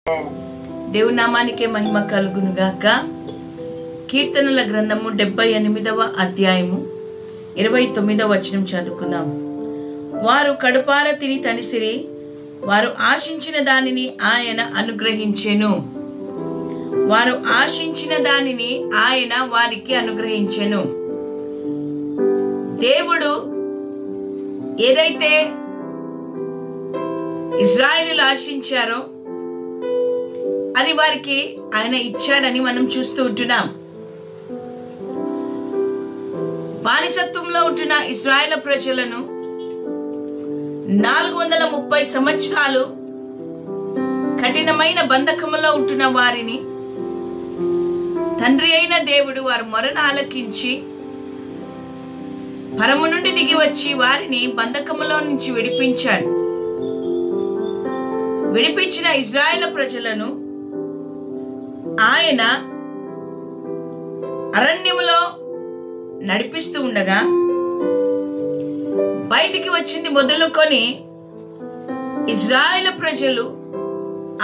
దేవుని నామానికే మహిమ కలుగును గాక. కీర్తనల గ్రంథము 78వ అధ్యాయము 29వ వచనం చదువుకున్నాం. వారు కడుపార తిని తనిసిరి, వారు ఆశించిన దానిని ఆయన అనుగ్రహించెను. వారు ఆశించిన దానిని ఆయన వారికి అనుగ్రహించెను. దేవుడు ఏదైతే ఇశ్రాయేలీయులు ఆశించారో అది వారికి ఆయన ఇచ్చాడని మనం చూస్తూ ఉంటున్నాం. బానిసత్వంలో ఉంటున్న ఇశ్రాయేలు ప్రజలను 430 సంవత్సరాలు కఠినమైన బంధకములో ఉంటున్న వారిని తండ్రి అయిన దేవుడు వారి మొరను ఆలకించి పరము నుండి దిగి వచ్చి వారిని బంధకములో నుంచి విడిపించాడు. విడిపించిన ఇశ్రాయేలు ప్రజలను ఆయన అరణ్యములో నడిపిస్తూ ఉండగా బయటికి వచ్చింది మొదలుకొని ఇశ్రాయేలు ప్రజలు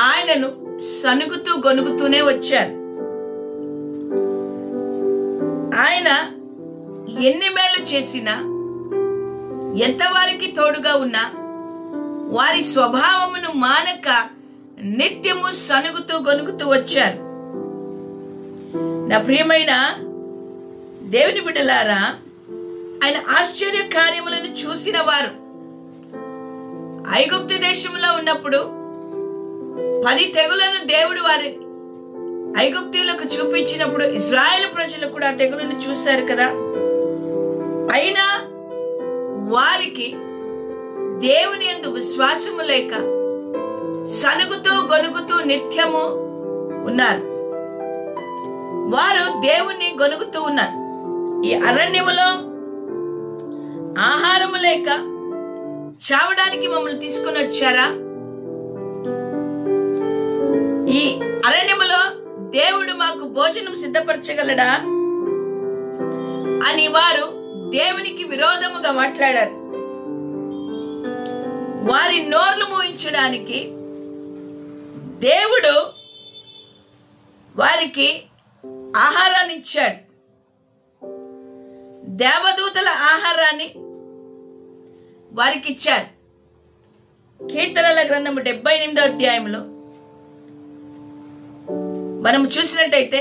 ఆయనను సనుగుతూ గొనుగుతూనే వచ్చారు. ఆయన ఎన్ని మేలు చేసినా, ఎంత వారికి తోడుగా ఉన్నా వారి స్వభావమును మానక నిత్యము సనుగుతూ గొనుగుతూ వచ్చారు. నా ప్రియమైన దేవుని బిడ్డలారా, ఆయన ఆశ్చర్య కార్యములను చూసిన వారు ఐగుప్తు దేశంలో ఉన్నప్పుడు 10 తెగులను దేవుడు వారి ఐగుప్తీయులకు చూపించినప్పుడు ఇశ్రాయేలు ప్రజలు కూడా ఆ తెగులను చూశారు కదా. అయినా వారికి దేవుని యందు విశ్వాసము లేక సనుగుతూ గొనుగుతూ నిత్యము ఉన్నారు. వారు దేవుణ్ణి గొనుగుతూ ఉన్నారు. ఈ అరణ్యములో ఆహారము లేక చావడానికి మమ్మల్ని తీసుకుని వచ్చారా? ఈ అరణ్యములో దేవుడు మాకు భోజనం సిద్ధపరచగలడా అని వారు దేవునికి విరోధముగా మాట్లాడారు. వారి నోర్లు మూయించడానికి దేవుడు వారికి ఆహారాన్ని ఇచ్చాడు. దేవదూతల ఆహారాన్ని వారికి ఇచ్చారు. కీర్తనల గ్రంథము 78వ అధ్యాయంలో మనం చూసినట్టయితే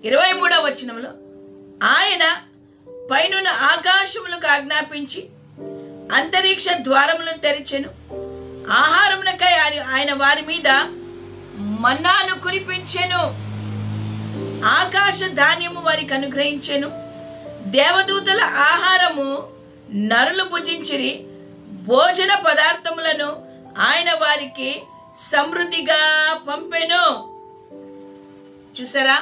23వ వచనంలో ఆయన పైనున్న ఆకాశములకు ఆజ్ఞాపించి అంతరిక్ష ద్వారములను తెరిచెను. ఆహారమునకై ఆయన వారి మీద మన్నాను కురిపించెను. ఆకాశ ధాన్యము వారికి అనుగ్రహించెను. దేవదూతల ఆహారము నరులు భుజించిరి. భోజన పదార్థములను ఆయన వారికి సమృద్ధిగా పంపెను. చూసారా,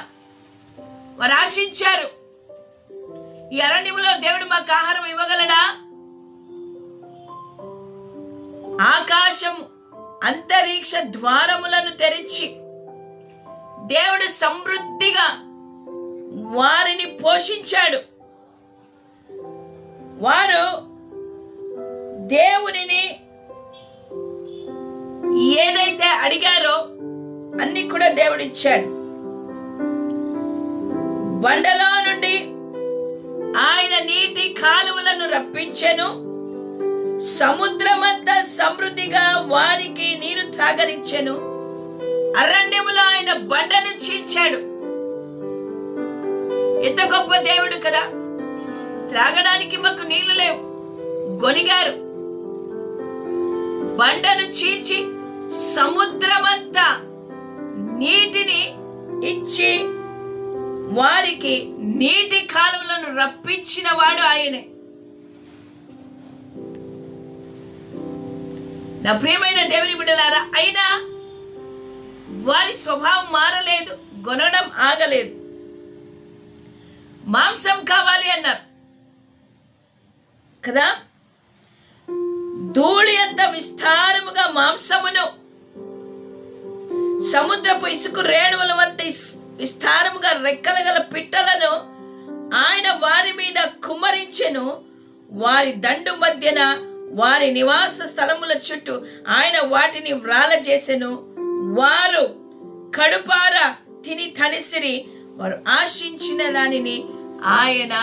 వారు ఆశించారు, ఈ అరణ్యములో దేవుడు మాకు ఆహారం ఇవ్వగలడా? ఆకాశం అంతరిక్ష ద్వారములను తెరిచి దేవుడు సమృద్ధిగా వారిని పోషించాడు. వారు దేవునిని ఏదైతే అడిగారో అన్ని కూడా దేవుడు ఇచ్చాడు. బండలో నుండి ఆయన నీటి కాలువలను రప్పించెను. సముద్రమంతా సమృద్ధిగా వారికి నీరు త్రాగనిచ్చెను. అరణ్యములో ఆయన బండను చీల్చాడు. ఎంత గొప్ప దేవుడు కదా! త్రాగడానికి మాకు నీళ్లు లేవు, గొనిగారు. బండను చీల్చి సముద్రమంతా నీటిని ఇచ్చి వారికి నీటి కాలువలను రప్పించిన వాడు ఆయనే. నా ప్రియమైన దేవుని బిడ్డలారా, అయినా వారి స్వభావం మారలేదు, గొనడం ఆగలేదు. మాంసం కావాలి అన్నారు కదా. ధూళి అంత విస్తారముగా మాంసమును, సముద్రపు ఇసుకు రేణువుల వంత విస్తారముగా రెక్కల గల పిట్టలను ఆయన వారి మీద కుమ్మరించెను. వారి దండు మధ్యన వారి నివాస స్థలముల చుట్టూ ఆయన వాటిని వ్రాలజేసెను. వారు కడుపారా తిని తడిసిరి, వారు ఆశించిన దానిని ఆయన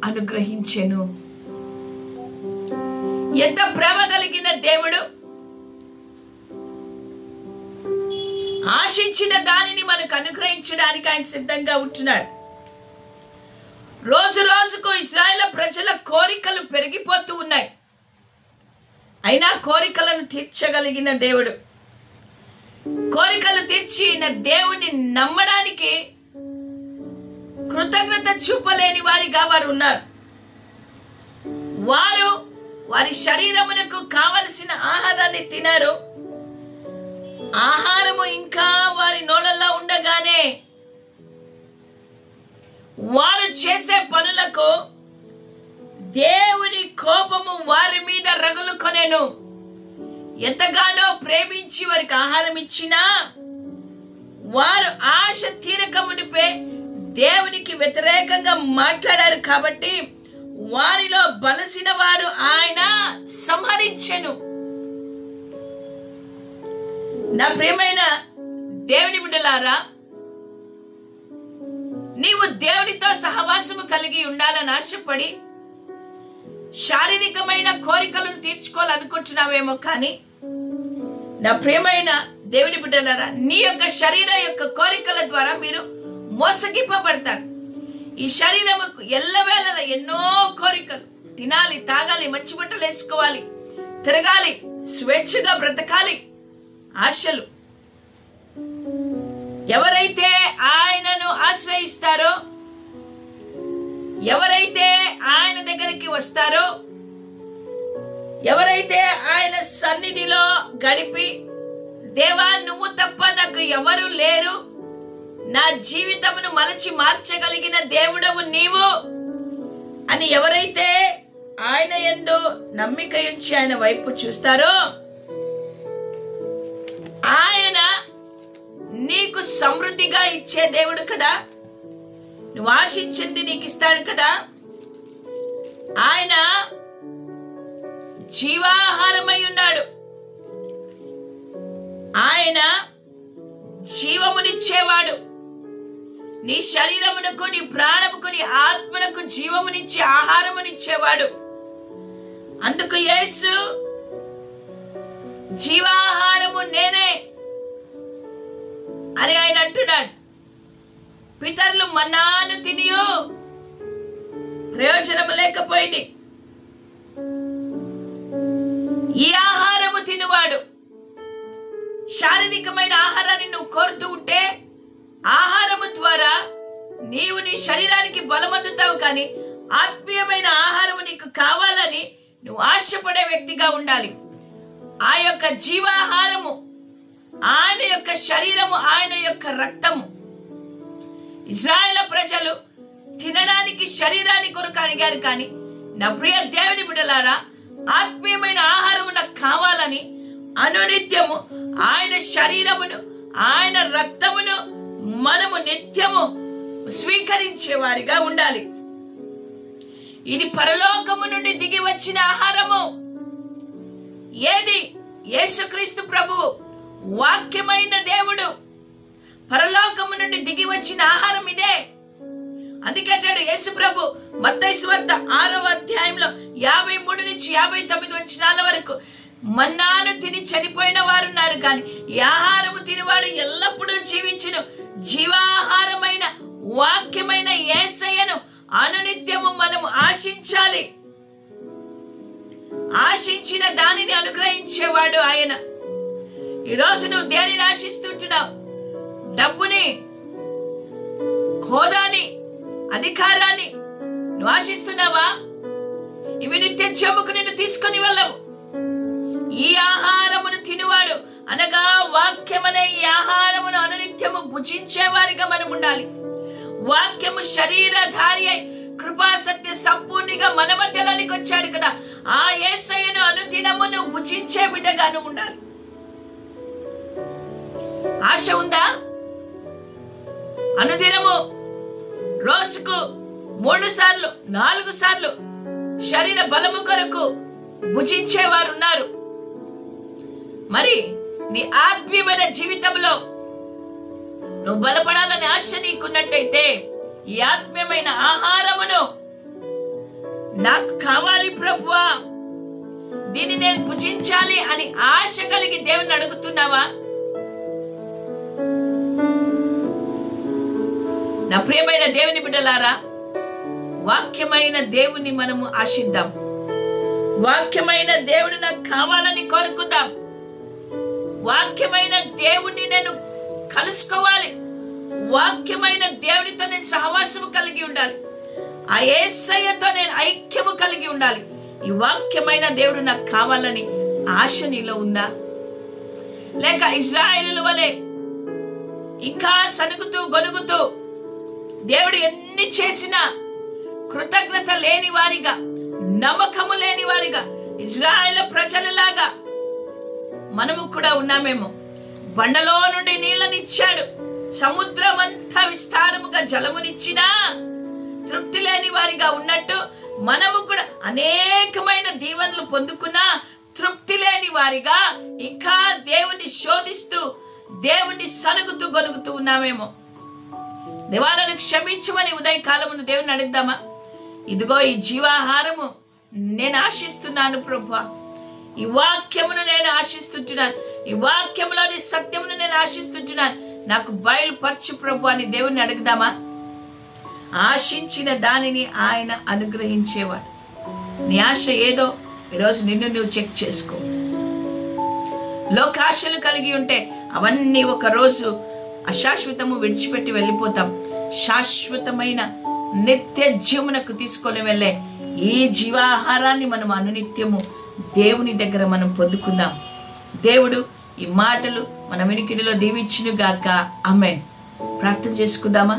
అనుగ్రహించెను. ఎంత ప్రేమ కలిగిన దేవుడు! ఆశించిన దానిని మనకు అనుగ్రహించడానికి ఆయన సిద్ధంగా ఉంటున్నాడు. రోజు రోజుకు ఇశ్రాయేలు ప్రజల కోరికలు పెరిగిపోతూ ఉన్నాయి. అయినా కోరికలను తీర్చగలిగిన దేవుడు, కోరికలు తీర్చిన దేవుని నమ్మడానికి కృతజ్ఞత చూపలేని వారిగా వారు ఉన్నారు. వారు వారి శరీరమునకు కావలసిన ఆహారాన్ని తినారు. ఆహారము ఇంకా వారి నోళ్ళల్లో ఉండగానే వారు చేసే పనులకు దేవుని కోపము వారి మీద రగులుకొనెను. ఎంతగానో ప్రేమించి వారికి ఆహారం ఇచ్చినా వారు ఆశ తీరక మునిపే దేవునికి వ్యతిరేకంగా మాట్లాడారు. కాబట్టి వారిలో బలసిన వారు ఆయన సంహరించెను. నా ప్రియమైన దేవుని బిడ్డలారా, నీవు దేవునితో సహవాసము కలిగి ఉండాలని ఆశపడి శారీరకమైన కోరికలను తీర్చుకోవాలనుకుంటున్నావేమో, కానీ నా ప్రియమైన దేవుని బిడ్డలారా, నీ యొక్క శరీర యొక్క కోరికల ద్వారా మీరు మోసగింపబడతారు. ఈ శరీరముకు ఎల్లవేళల ఎన్నో కోరికలు, తినాలి, తాగాలి, మంచి బట్టలు వేసుకోవాలి, తిరగాలి, స్వేచ్ఛగా బ్రతకాలి ఆశలు. ఎవరైతే ఆయనను ఆశ్రయిస్తారో, ఎవరైతే ఆయన దగ్గరికి వస్తారో, ఎవరైతే ఆయన సన్నిధిలో గడిపి దేవా నువ్వు తప్ప నాకు ఎవరు లేరు, నా జీవితమును మలచి మార్చగలిగిన దేవుడవు నీవు అని ఎవరైతే ఆయన యందు నమ్మిక ఉంచి ఆయన వైపు చూస్తారో, ఆయన నీకు సమృద్ధిగా ఇచ్చే దేవుడు కదా. నువ్వు ఆశించింది నీకు ఇస్తాడు కదా. ఆయన జీవాహారమై ఉన్నాడు. ఆయన జీవమునిచ్చేవాడు. నీ శరీరమునకు, నీ ప్రాణముకు, నీ ఆత్మలకు జీవమునిచ్చే ఆహారమునిచ్చేవాడు. అందుకు యేసు జీవాహారము నేనే అని ఆయన అంటున్నాడు. పితరులు మన్నాను తినియో ప్రయోజనము లేకపోయింది. ఈ ఆహారము తినువాడు. శారీరకమైన ఆహారాన్ని నువ్వు కోరుతూ ఉంటే ఆహారము ద్వారా నీవు నీ శరీరానికి బలమందుతావు, కానీ ఆత్మీయమైన ఆహారము నీకు కావాలని నువ్వు ఆశపడే వ్యక్తిగా ఉండాలి. ఆ యొక్క జీవాహారము ఆయన యొక్క శరీరము, ఆయన యొక్క రక్తము. ఇశ్రాయేలు ప్రజలు తినడానికి శరీరాన్ని కొరకు అడిగారు, కానీ నా ప్రియ దేవుని బిడ్డలారా, ఆత్మీయమైన ఆహారము నాకు కావాలని అనునిత్యము ఆయన శరీరమును, ఆయన రక్తమును మనము నిత్యము స్వీకరించే వారిగా ఉండాలి. ఇది పరలోకము నుండి దిగి వచ్చిన ఆహారము. ఏది? యేసుక్రీస్తు ప్రభువు, వాక్యమైన దేవుడు. పరలోకము నుండి దిగి వచ్చిన ఆహారం ఇదే. అందుకంటాడు యేసు ప్రభు మత్తయి సువార్త 6వ అధ్యాయంలో 53 నుంచి 59 వచనాల వరకు, మన్నాను తిని చనిపోయిన వారున్నారు, కానీ ఈ ఆహారము తినివాడు ఎల్లప్పుడూ జీవించును. జీవాహారమైన వాక్యమైన యేసయ్యను అనునిత్యము మనము ఆశించాలి. ఆశించిన దానిని అనుగ్రహించేవాడు ఆయన. ఈరోజు నువ్వు దేనిని ఆశిస్తుంటున్నావు? డబ్బుని, హోదాని, అధికారాన్ని నువ్వు ఆశిస్తున్నావా? ఇవి నిత్య చెముకు నిన్ను తీసుకొని వెళ్ళవు. ఈ ఆహారమును తినువాడు అనగా వాక్యమనే ఈ ఆహారమును అనునిత్యము భుజించేవారిగా మనం ఉండాలి. వాక్యము శరీరధారి అయి కృపా సత్య సంపూర్ణిగా మన మధ్యలోనికి వచ్చాడు కదా. ఆ యేసయ్యను అనుదినము నువ్వు భుజించే బిడ్డగా నువ్వు ఉండాలి. ఆశ ఉందా? అనుదినము రోజుకు 3 సార్లు 4 సార్లు శరీర బలము కొరకు భుజించేవారు ఉన్నారు. మరి నీ ఆత్మీయమైన జీవితంలో నువ్వు బలపడాలని ఆశ నీకున్నట్టయితే ఈ ఆత్మీయమైన ఆహారమును నాకు కావాలి ప్రభువా, దీన్ని నేను భుజించాలి అని ఆశ కలిగి దేవుని అడుగుతున్నావా? నా ప్రియమైన దేవుని బిడ్డలారా, వాక్యమైన దేవుని మనము ఆశిద్దాం. వాక్యమైన దేవుడు నాకు కావాలని కోరుకుందాం. వాక్యమైన దేవుణ్ణి నేను కలుసుకోవాలి. వాక్యమైన దేవుడితో నేను సహవాసము కలిగి ఉండాలి. ఆ యేసయ్యతో నేను ఐక్యము కలిగి ఉండాలి. ఈ వాక్యమైన దేవుడు నాకు కావాలని ఆశ నీలో ఉందా? లేక ఇశ్రాయేలుల వలె ఇంకా సనుగుతూ గొనుగుతూ దేవుడు ఎన్ని చేసినా కృతజ్ఞత లేని వారిగా, నమ్మకము లేని వారిగా, ఇశ్రాయేలు ప్రజలలాగా మనము కూడా ఉన్నామేమో. బండలో నుండి నీళ్ళనిచ్చాడు, సముద్రం అంతా విస్తారముగా జలమునిచ్చినా తృప్తి లేని వారిగా ఉన్నట్టు మనము కూడా అనేకమైన దీవెనలు పొందుకున్నా తృప్తి లేని వారిగా ఇంకా దేవుని శోధిస్తూ దేవుని సనుగుతూ గొనుగుతూ ఉన్నామేమో. దేవాలను క్షమించమని ఉదయకాలమును దేవుని అడుగుదామా? ఇదిగో ఈ జీవాహారము నేను ఆశిస్తున్నాను ప్రభువా, ఈ వాక్యమును నేను ఆశిస్తుంటున్నాను, ఈ వాక్యములోని సత్యమును నేను ఆశిస్తుంటున్నాను, నాకు బయలుపరచు ప్రభు అని దేవుని అడుగుదామా? ఆశించిన దానిని ఆయన అనుగ్రహించేవాడు. నీ ఆశ ఏదో ఈరోజు నిన్ను నువ్వు చెక్ చేసుకో. లోకాశలు కలిగి ఉంటే అవన్నీ ఒక రోజు అశాశ్వతము విడిచిపెట్టి వెళ్ళిపోతాం. శాశ్వతమైన నిత్య జీవనకు తీసుకొని వెళ్ళే ఈ జీవాహారాన్ని మనం అనునిత్యము దేవుని దగ్గర మనం పొందుకుందాం. దేవుడు ఈ మాటలు మన వినికిడిలో దీవించును గాక. ఆమేన్. ప్రార్థన చేసుకుందామా?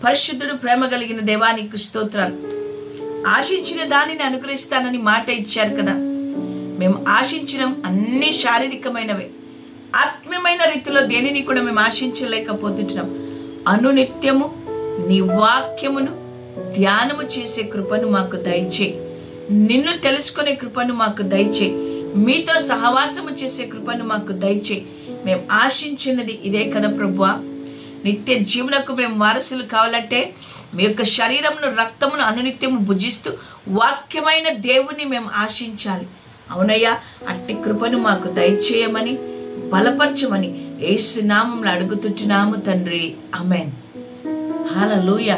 పరిశుద్ధుడు, ప్రేమ కలిగిన దేవానికి స్తోత్రాలు. ఆశించిన దానిని అనుగ్రహిస్తానని మాట ఇచ్చారు కదా. మేము ఆశించడం అన్ని శారీరకమైనవే. ఆత్మీయమైన రీతిలో దేనిని కూడా మేము ఆశించలేకపోతుంటున్నాం. అనునిత్యము నీ వాక్యమును ధ్యానము చేసే కృపను మాకు దయచేయి. నిన్ను తెలుసుకునే కృపను మాకు దయచేయి. మీతో సహవాసము చేసే కృపను మాకు దయచేయి. మేము ఆశించినది ఇదే కదా ప్రభువా. నిత్య జీవనకు మేము వారసులు కావాలంటే మీ యొక్క శరీరమును రక్తమును అనునిత్యము భుజిస్తూ వాక్యమైన దేవుణ్ణి మేము ఆశించాలి. అవునయ్యా, అట్టి కృపను మాకు దయచేయమని బలపరచమని యేసు నామములో అడుగుతుంటున్నాము తండ్రి. ఆమేన్. హల్లెలూయా.